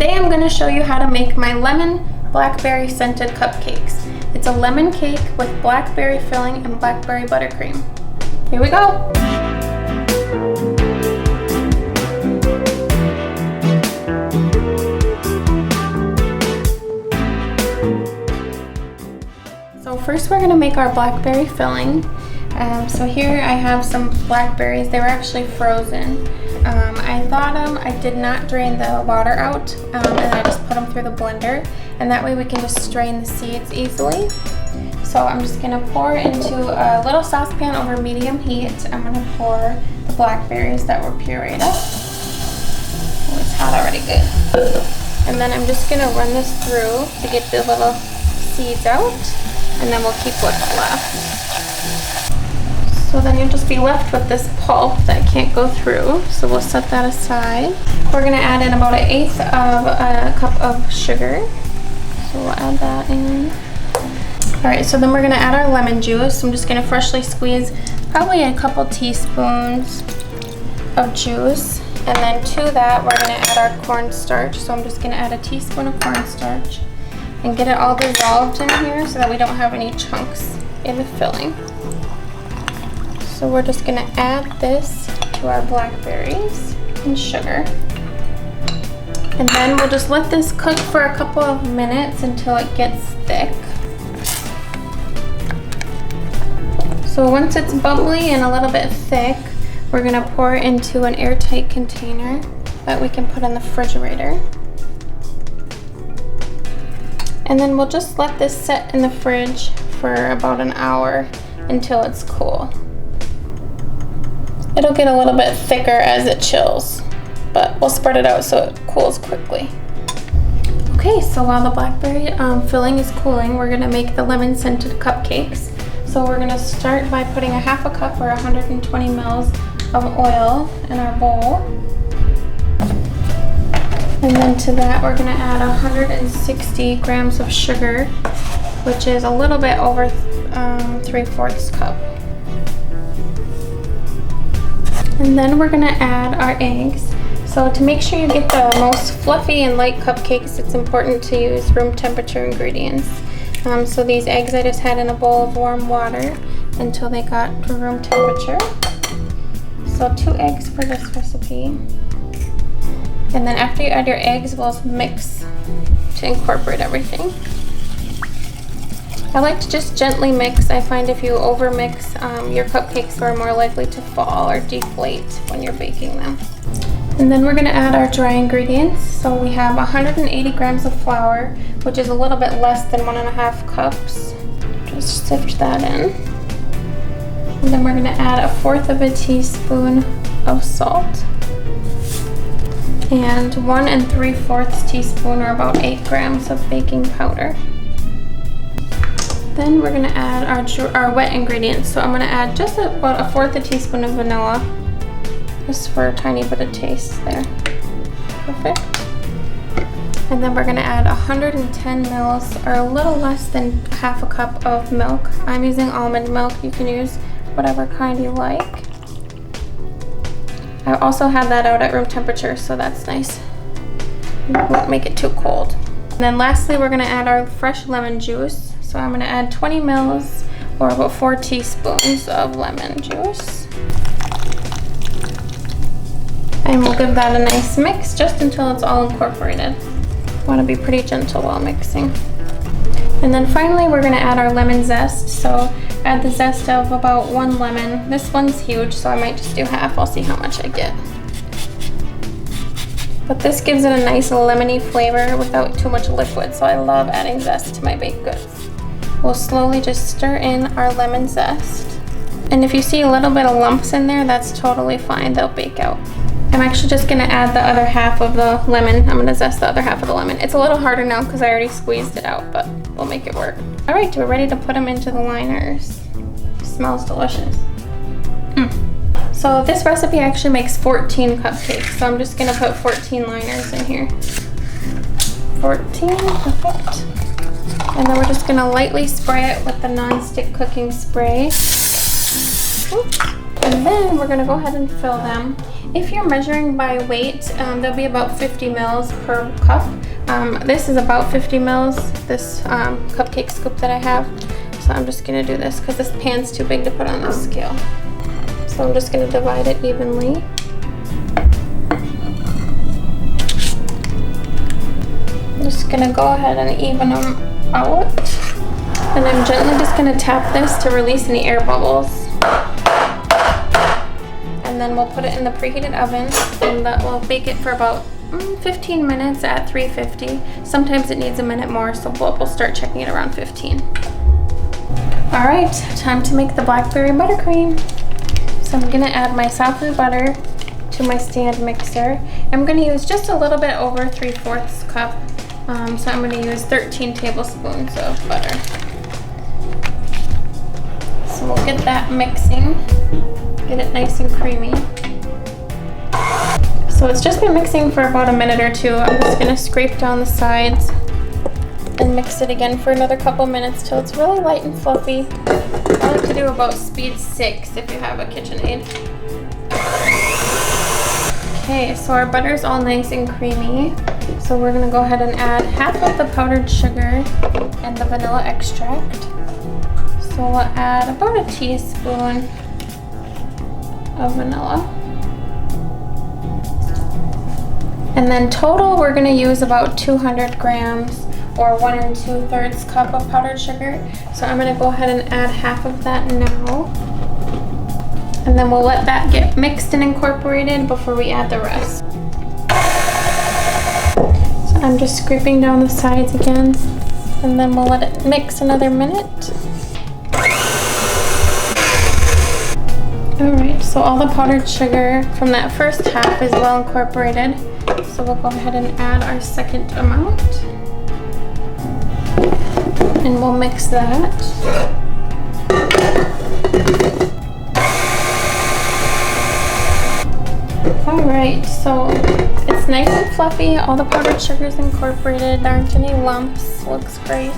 Today I'm going to show you how to make my lemon blackberry scented cupcakes. It's a lemon cake with blackberry filling and blackberry buttercream. Here we go! So first we're going to make our blackberry filling. So here I have some blackberries. They were actually frozen. I thawed them. I did not drain the water out, and I just put them through the blender, and that way we can just strain the seeds easily. So I'm just going to pour into a little saucepan over medium heat. I'm going to pour the blackberries that were pureed up. Oh, it's hot already, good. And then I'm just going to run this through to get the little seeds out, and then we'll keep what's left. So then you'll just be left with this pulp that can't go through. So we'll set that aside. We're going to add in about 1/8 of a cup of sugar. So we'll add that in. Alright, so then we're going to add our lemon juice. I'm just going to freshly squeeze probably a couple teaspoons of juice. And then to that we're going to add our cornstarch. So I'm just going to add a teaspoon of cornstarch and get it all dissolved in here so that we don't have any chunks in the filling. So we're just going to add this to our blackberries and sugar. And then we'll just let this cook for a couple of minutes until it gets thick. So once it's bubbly and a little bit thick, we're going to pour it into an airtight container that we can put in the refrigerator. And then we'll just let this sit in the fridge for about an hour until it's cool. It'll get a little bit thicker as it chills, but we'll spread it out so it cools quickly. Okay, so while the blackberry filling is cooling, we're gonna make the lemon scented cupcakes. So we're gonna start by putting a 1/2 cup or 120 mils of oil in our bowl. And then to that, we're gonna add 160 grams of sugar, which is a little bit over 3/4 cup. And then we're gonna add our eggs. So to make sure you get the most fluffy and light cupcakes, it's important to use room temperature ingredients. So these eggs I just had in a bowl of warm water until they got to room temperature. So 2 eggs for this recipe. And then after you add your eggs, we'll mix to incorporate everything. I like to just gently mix. I find if you over mix, your cupcakes are more likely to fall or deflate when you're baking them. And then we're going to add our dry ingredients. So we have 180 grams of flour, which is a little bit less than 1.5 cups. Just sift that in. And then we're going to add 1/4 teaspoon of salt. And 1 3/4 teaspoon, or about 8 grams of baking powder. Then we're going to add our wet ingredients. So I'm going to add just about 1/4 teaspoon of vanilla, just for a tiny bit of taste there. Perfect. And then we're going to add 110 mils, or a little less than 1/2 cup of milk. I'm using almond milk. You can use whatever kind you like. I also had that out at room temperature, so that's nice. Won't make it too cold. And then lastly, we're going to add our fresh lemon juice. So I'm going to add 20 mils, or about 4 teaspoons of lemon juice. And we'll give that a nice mix just until it's all incorporated. Want to be pretty gentle while mixing. And then finally we're going to add our lemon zest. So add the zest of about 1 lemon. This one's huge, so I might just do half. I'll see how much I get. But this gives it a nice lemony flavor without too much liquid, so I love adding zest to my baked goods. We'll slowly just stir in our lemon zest. And if you see a little bit of lumps in there, that's totally fine. They'll bake out. I'm actually just going to add the other half of the lemon. I'm going to zest the other half of the lemon. It's a little harder now because I already squeezed it out, but we'll make it work. Alright, we're ready to put them into the liners. Smells delicious. So this recipe actually makes 14 cupcakes, so I'm just going to put 14 liners in here. 14, perfect. And then we're just going to lightly spray it with the non-stick cooking spray. Oops. And then we're gonna go ahead and fill them. If you're measuring by weight, there'll be about 50 mils per cup. This is about 50 mils, this cupcake scoop that I have. So I'm just gonna do this because this pan's too big to put on the scale. So I'm just gonna divide it evenly. I'm just gonna go ahead and even them out. And I'm gently just gonna tap this to release any air bubbles. And then we'll put it in the preheated oven and we'll bake it for about 15 minutes at 350. Sometimes it needs a minute more, so we'll start checking it around 15. All right, time to make the Blackberry Buttercream. So I'm gonna add my softened butter to my stand mixer. I'm gonna use just a little bit over 3/4 cup. So I'm gonna use 13 tablespoons of butter. So we'll get that mixing, get it nice and creamy. So it's just been mixing for about a minute or two. I'm just gonna scrape down the sides and mix it again for another couple minutes till it's really light and fluffy. I like to do about speed 6 if you have a KitchenAid. Okay, so our butter is all nice and creamy. So we're gonna go ahead and add half of the powdered sugar and the vanilla extract. So we'll add about a teaspoon of vanilla. And then total, we're gonna use about 200 grams or 1 2/3 cup of powdered sugar. So I'm gonna go ahead and add half of that now. And then we'll let that get mixed and incorporated before we add the rest. So I'm just scraping down the sides again, and then we'll let it mix another minute. All right, so all the powdered sugar from that first half is well incorporated. So we'll go ahead and add our second amount. And we'll mix that. All right, so it's nice and fluffy. All the powdered sugar is incorporated. There aren't any lumps. Looks great.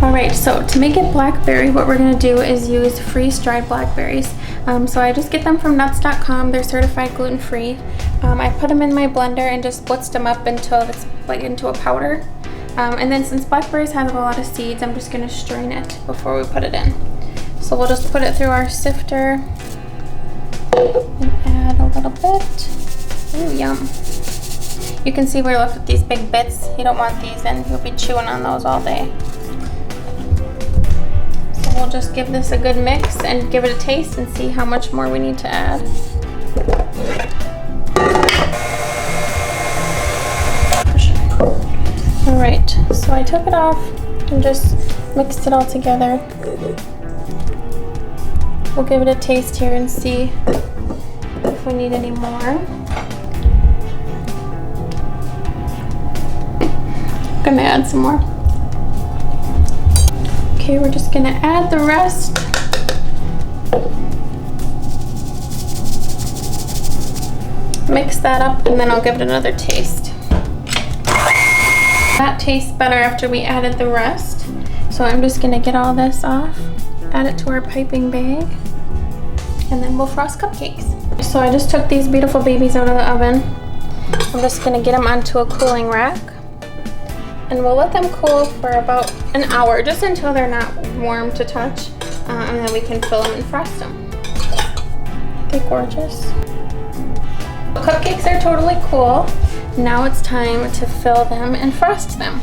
All right, so to make it blackberry, what we're gonna do is use freeze-dried blackberries. So I just get them from nuts.com. They're certified gluten-free. I put them in my blender and just blitzed them up until it's like into a powder. And then since blackberries have a lot of seeds, I'm just gonna strain it before we put it in. So we'll just put it through our sifter and add a little bit. Ooh, yum. You can see we're left with these big bits. You don't want these in. You'll be chewing on those all day. So we'll just give this a good mix and give it a taste and see how much more we need to add. All right, so I took it off and just mixed it all together. We'll give it a taste here and see if we need any more. I'm gonna add some more. Okay, we're just gonna add the rest. Mix that up and then I'll give it another taste. That tastes better after we added the rest. So I'm just gonna get all this off, add it to our piping bag, and then we'll frost cupcakes. So I just took these beautiful babies out of the oven. I'm just gonna get them onto a cooling rack. And we'll let them cool for about an hour, just until they're not warm to touch. And then we can fill them and frost them. They're gorgeous. Cupcakes are totally cool. Now it's time to fill them and frost them.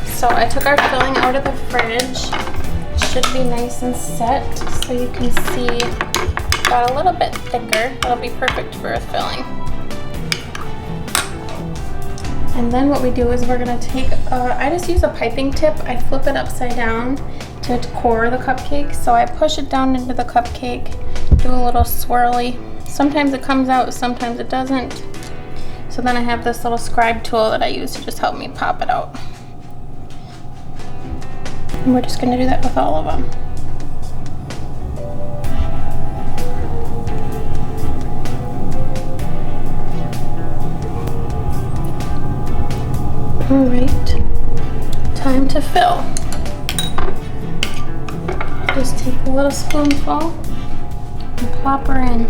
So I took our filling out of the fridge. It should be nice and set, so you can see it got a little bit thicker. It'll be perfect for a filling. And then what we do is we're gonna take, I just use a piping tip. I flip it upside down to core the cupcake. So I push it down into the cupcake, do a little swirly. Sometimes it comes out, sometimes it doesn't. So then I have this little scribe tool that I use to just help me pop it out. And we're just gonna do that with all of them. All right, time to fill. Just take a little spoonful and plop her in.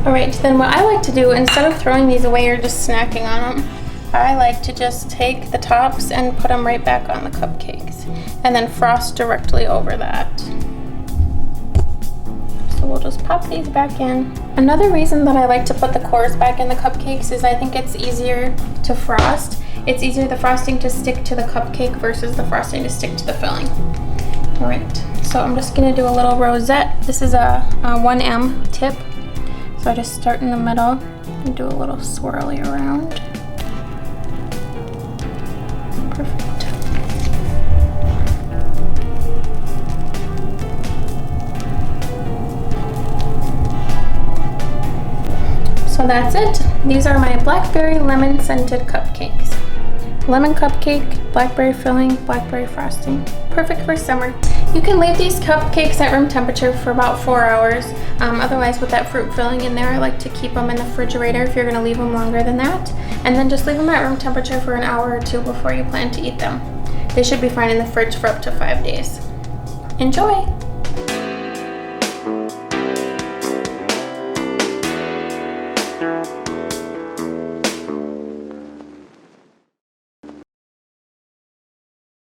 Alright, then what I like to do, instead of throwing these away or just snacking on them, I like to just take the tops and put them right back on the cupcakes and then frost directly over that. So we'll just pop these back in. Another reason that I like to put the cores back in the cupcakes is I think it's easier to frost. It's easier the frosting to stick to the cupcake versus the frosting to stick to the filling. Alright, so I'm just going to do a little rosette. This is a 1M tip. So I just start in the middle and do a little swirly around. Perfect. So that's it. These are my Blackberry Lemon Scented Cupcakes. Lemon cupcake, blackberry filling, blackberry frosting. Perfect for summer. You can leave these cupcakes at room temperature for about 4 hours. Otherwise, with that fruit filling in there, I like to keep them in the refrigerator if you're going to leave them longer than that. And then just leave them at room temperature for an hour or two before you plan to eat them. They should be fine in the fridge for up to 5 days. Enjoy! Thank you.